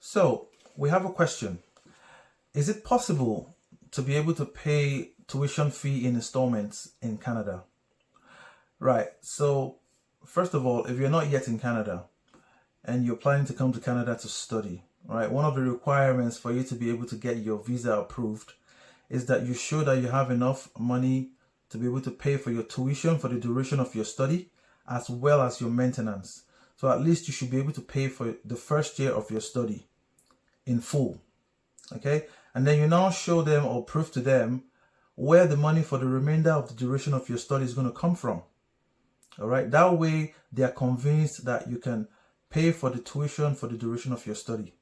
So we have a question. Is it possible to be able to pay tuition fee in installments in Canada? Right. So first of all, if you're not yet in Canada and you're planning to come to Canada to study, right, one of the requirements for you to be able to get your visa approved is that you show that you have enough money to be able to pay for your tuition for the duration of your study, as well as your maintenance. So at least you should be able to pay for the first year of your study in full. Okay, and then you now show them or prove to them where the money for the remainder of the duration of your study is going to come from. All right, that way they are convinced that you can pay for the tuition for the duration of your study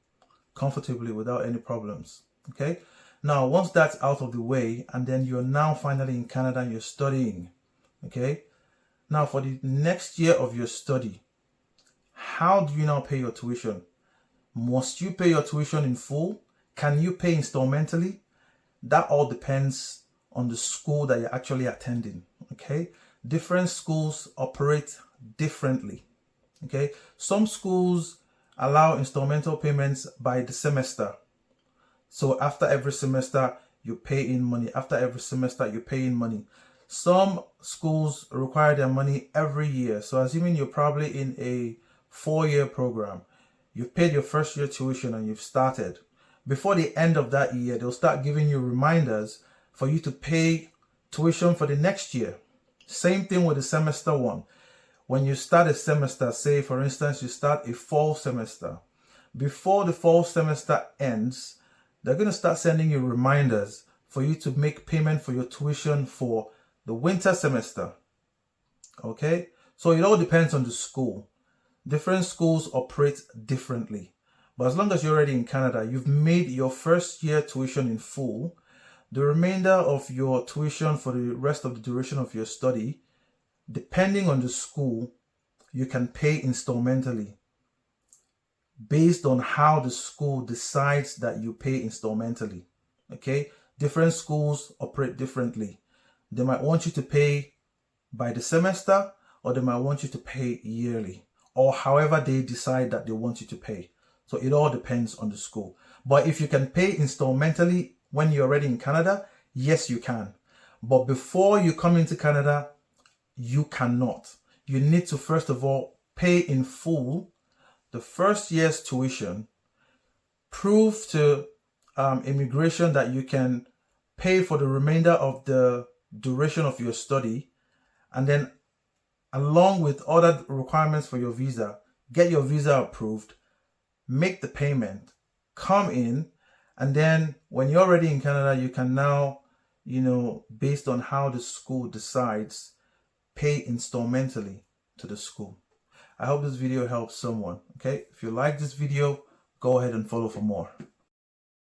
comfortably without any problems. Okay, now once that's out of the way, and then you're now finally in Canada and you're studying. Okay, now for the next year of your study, how do you now pay your tuition? Must you pay your tuition in full? Can you pay installmentally? That all depends on the school that you're actually attending. Okay, different schools operate differently. Okay, some schools allow installmental payments by the semester. So after every semester you pay in money. After every semester you pay in money. Some schools require their money every year. So assuming you're probably in a 4-year program, you've paid your first year tuition and you've started. Before the end of that year, they'll start giving you reminders for you to pay tuition for the next year. Same thing with the semester one. When you start a semester, say for instance, you start a fall semester. Before the fall semester ends, they're going to start sending you reminders for you to make payment for your tuition for the winter semester. Okay? So it all depends on the school. Different schools operate differently. But as long as you're already in Canada, you've made your first year tuition in full, the remainder of your tuition for the rest of the duration of your study, depending on the school, you can pay installmentally based on how the school decides that you pay installmentally. Okay? Different schools operate differently. They might want you to pay by the semester, or they might want you to pay yearly, or however they decide that they want you to pay. So it all depends on the school. But if you can pay installmentally when you're already in Canada, yes, you can. But before you come into Canada, you cannot. You need to first of all pay in full the first year's tuition, prove to immigration that you can pay for the remainder of the duration of your study, and then along with other requirements for your visa, get your visa approved, make the payment, come in, and then when you're already in Canada, you can now, based on how the school decides, pay installmentally to the school. I hope this video helps someone. Okay, if you like this video, go ahead and follow for more.